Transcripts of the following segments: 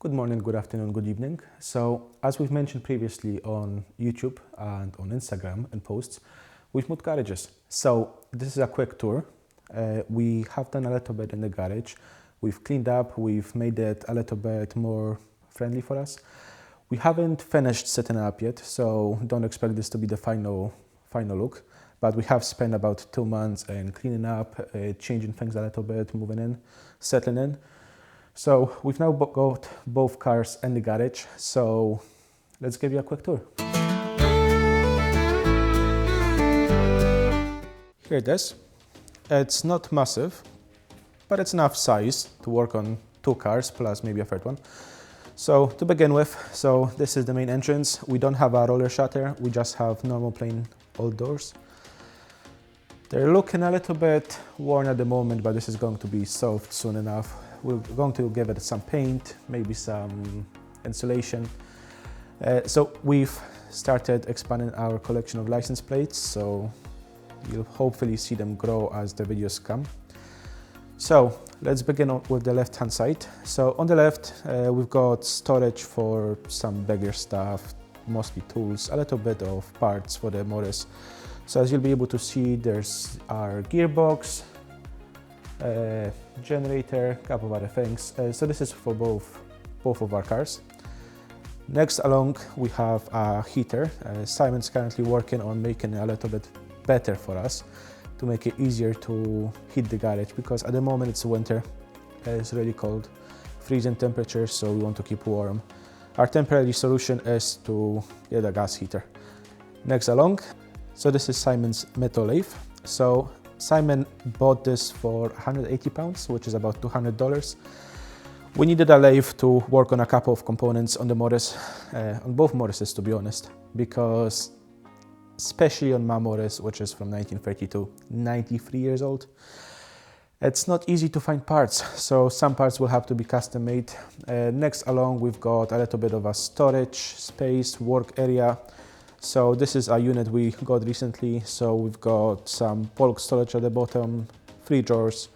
Good morning, good afternoon, good evening. So, as we've mentioned previously on YouTube and on Instagram and posts, we've moved garages. So, this is a quick tour. We have done a little bit in the garage. We've cleaned up, we've made it a little bit more friendly for us. We haven't finished setting up yet, so don't expect this to be the final look. But we have spent about 2 months in cleaning up, changing things a little bit, moving in, settling in. So we've now got both cars in the garage, so let's give you a quick tour. Here it is. It's not massive, but it's enough size to work on 2 cars plus maybe a third one. So to begin with, so this is the main entrance. We don't have a roller shutter, we just have normal plain old doors. They're looking a little bit worn at the moment, but this is going to be solved soon enough. We're going to give it some paint, maybe some insulation. So we've started expanding our collection of license plates, so you'll hopefully see them grow as the videos come. So let's begin with the left-hand side. So on the left, we've got storage for some bigger stuff, mostly tools, a little bit of parts for the Morris. So as you'll be able to see, there's our gearbox, generator, a couple of other things. So this is for both of our cars. Next along, we have a heater. Simon's currently working on making it a little bit better for us to make it easier to heat the garage, because at the moment it's winter, it's really cold, freezing temperatures, so we want to keep warm. Our temporary solution is to get a gas heater. Next along, so this is Simon's metal lathe. So Simon bought this for £180, which is about $200. We needed a lathe to work on a couple of components on the Morris, on both Morrises to be honest, because especially on my Morris, which is from 1932, 93 years old, it's not easy to find parts, so some parts will have to be custom made. Next along, we've got a little bit of a storage space, work area. So this is a unit we got recently, so we've got some bulk storage at the bottom, 3 drawers.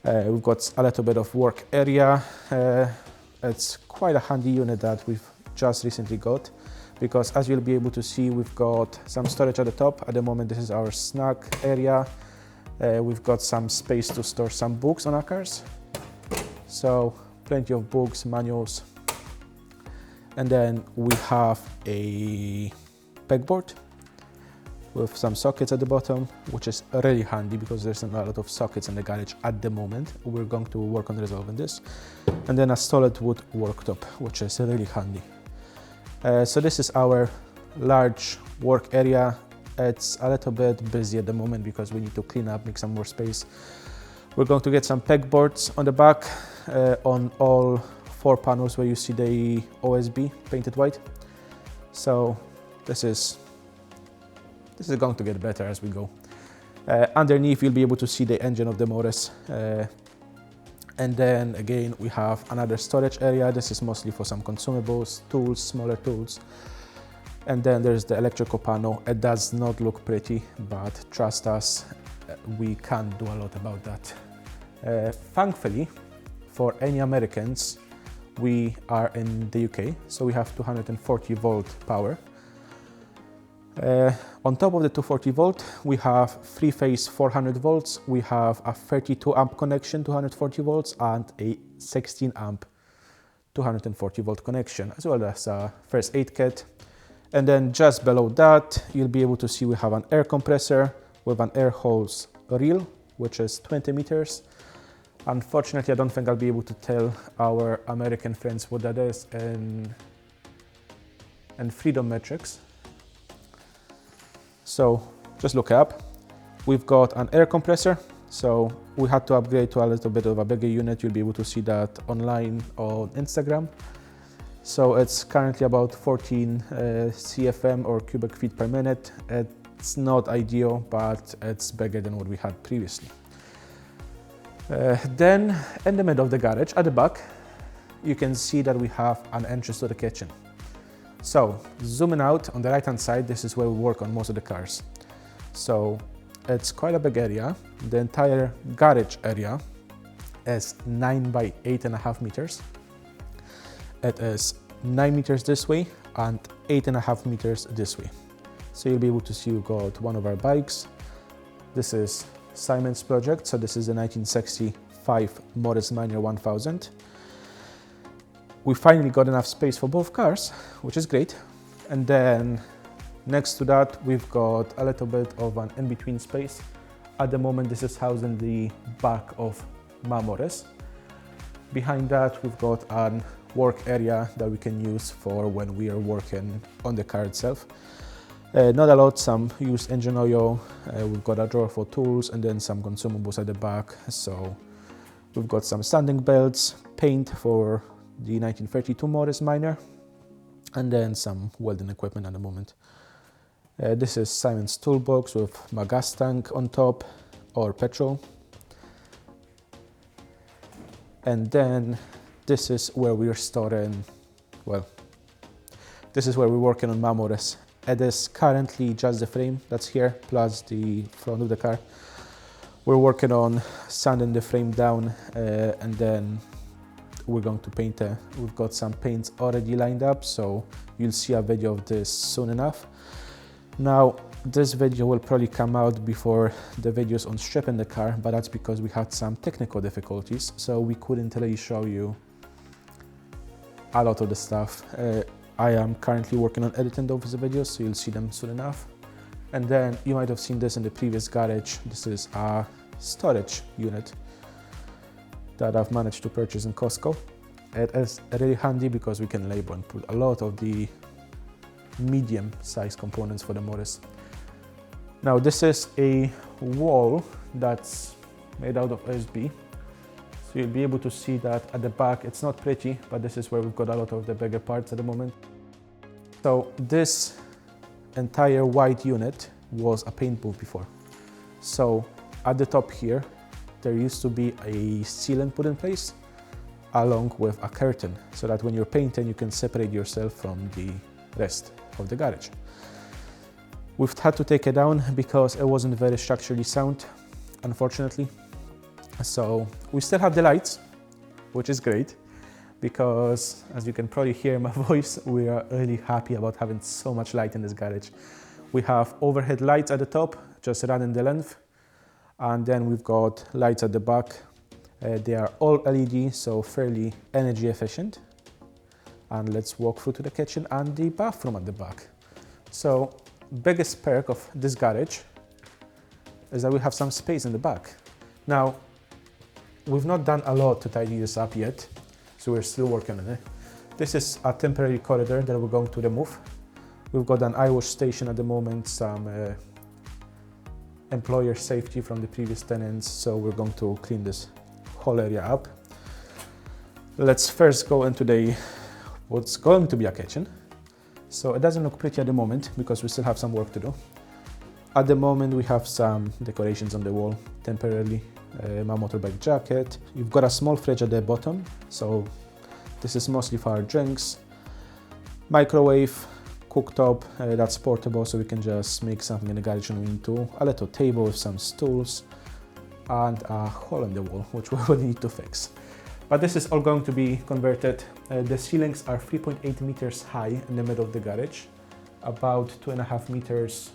We've got a little bit of work area. It's quite a handy unit that we've just recently got, because as you'll be able to see, we've got some storage at the top. At the moment, this is our snack area. We've got some space to store some books on our cars. So plenty of books, manuals. And then we have a pegboard with some sockets at the bottom, which is really handy because there's a lot of sockets in the garage at the moment. We're going to work on resolving this. And then a solid wood worktop, which is really handy. So this is our large work area. It's a little bit busy at the moment because we need to clean up, make some more space. We're going to get some pegboards on the back, on all 4 panels where you see the OSB painted white. So this is going to get better as we go. Underneath, you'll be able to see the engine of the Morris. And then again, we have another storage area. This is mostly for some consumables, tools, smaller tools. And then there's the electrical panel. It does not look pretty, but trust us, we can't do a lot about that. Thankfully, for any Americans, we are in the UK, so we have 240 volt power. On top of the 240 volt, we have 3-phase 400 volts. We have a 32 amp connection, 240 volts, and a 16 amp 240 volt connection, as well as a first aid kit. And then just below that, you'll be able to see we have an air compressor with an air hose reel, which is 20 meters. Unfortunately, I don't think I'll be able to tell our American friends what that is in Freedom Metrics. So just look up. We've got an air compressor, so we had to upgrade to a little bit of a bigger unit. You'll be able to see that online on Instagram. So it's currently about 14 CFM or cubic feet per minute. It's not ideal, but it's bigger than what we had previously. Then in the middle of the garage, at the back, you can see that we have an entrance to the kitchen. So zooming out on the right hand side, this is where we work on most of the cars. So it's quite a big area. The entire garage area is 9 by 8.5 meters. It is 9 meters this way and 8.5 meters this way. So you'll be able to see we've got one of our bikes. This is Simon's project. So this is the 1965 Morris Minor 1000. We finally got enough space for both cars, which is great. And then next to that, we've got a little bit of an in-between space. At the moment, this is housed in the back of my Morris. Behind that, we've got a work area that we can use for when we are working on the car itself. Not a lot, some used engine oil. We've got a drawer for tools and then some consumables at the back. So we've got some sanding belts, paint for the 1932 Morris Minor, and then some welding equipment at the moment. This is Simon's toolbox with my gas tank on top or petrol. And then this is where we're storing, well, this is where we're working on my Morris. It is currently just the frame that's here, plus the front of the car. We're working on sanding the frame down and then we're going to paint it. We've got some paints already lined up, so you'll see a video of this soon enough. Now, this video will probably come out before the videos on stripping the car, but that's because we had some technical difficulties, so we couldn't really show you a lot of the stuff. I am currently working on editing those videos, so you'll see them soon enough. And then you might have seen this in the previous garage. This is a storage unit that I've managed to purchase in Costco. It is really handy because we can label and put a lot of the medium-sized components for the Morris. Now this is a wall that's made out of OSB. So you'll be able to see that at the back. It's not pretty, but this is where we've got a lot of the bigger parts at the moment. So this entire white unit was a paint booth before. So at the top here, there used to be a sealant put in place along with a curtain so that when you're painting, you can separate yourself from the rest of the garage. We've had to take it down because it wasn't very structurally sound, unfortunately. So we still have the lights, which is great because, as you can probably hear in my voice, we are really happy about having so much light in this garage. We have overhead lights at the top, just running the length, and then we've got lights at the back. They are all LED, so fairly energy efficient. And let's walk through to the kitchen and the bathroom at the back. So, biggest perk of this garage is that we have some space in the back. Now, we've not done a lot to tidy this up yet, so we're still working on it. This is a temporary corridor that we're going to remove. We've got an eye wash station at the moment, some employer safety from the previous tenants, so we're going to clean this whole area up. Let's first go into what's going to be a kitchen. So it doesn't look pretty at the moment because we still have some work to do. At the moment we have some decorations on the wall temporarily. My motorbike jacket. You've got a small fridge at the bottom, so this is mostly for our drinks. Microwave, cooktop, that's portable, so we can just make something in the garage when we need to. A little table with some stools and a hole in the wall, which we will need to fix. But this is all going to be converted. The ceilings are 3.8 meters high in the middle of the garage, about 2.5 meters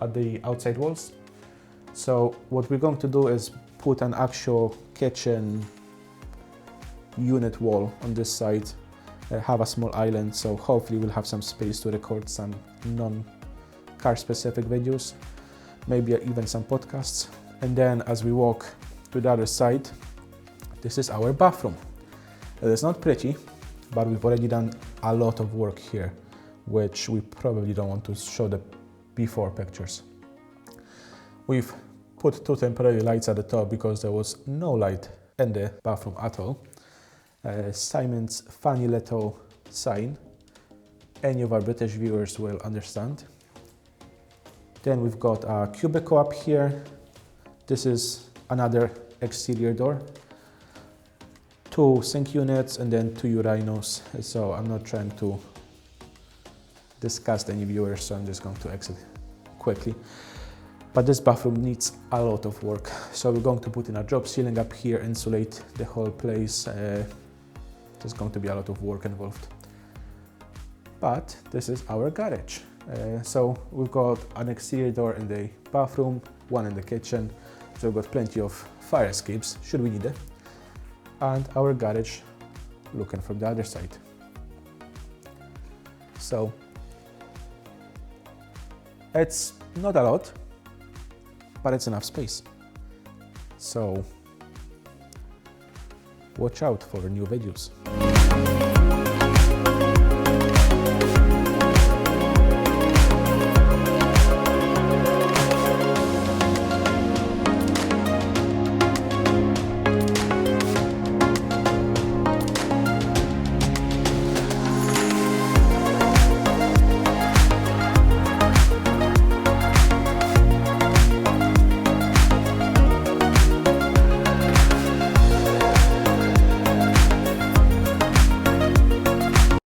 at the outside walls. So what we're going to do is put an actual kitchen unit wall on this side, have a small island, so hopefully we'll have some space to record some non-car specific videos, maybe even some podcasts. And then as we walk to the other side, this is our bathroom. It is not pretty, but we've already done a lot of work here, which we probably don't want to show the before pictures. We've put two temporary lights at the top because there was no light in the bathroom at all. Simon's funny little sign. Any of our British viewers will understand. Then we've got a cubicle up here. This is another exterior door. Two sink units and then two urinals. So I'm not trying to disgust any viewers, so I'm just going to exit quickly. But this bathroom needs a lot of work. So we're going to put in a drop ceiling up here, insulate the whole place. there's going to be a lot of work involved. But this is our garage. So we've got an exterior door in the bathroom, one in the kitchen, so we've got plenty of fire escapes should we need it, and our garage looking from the other side. So it's not a lot, but it's enough space. So watch out for new videos.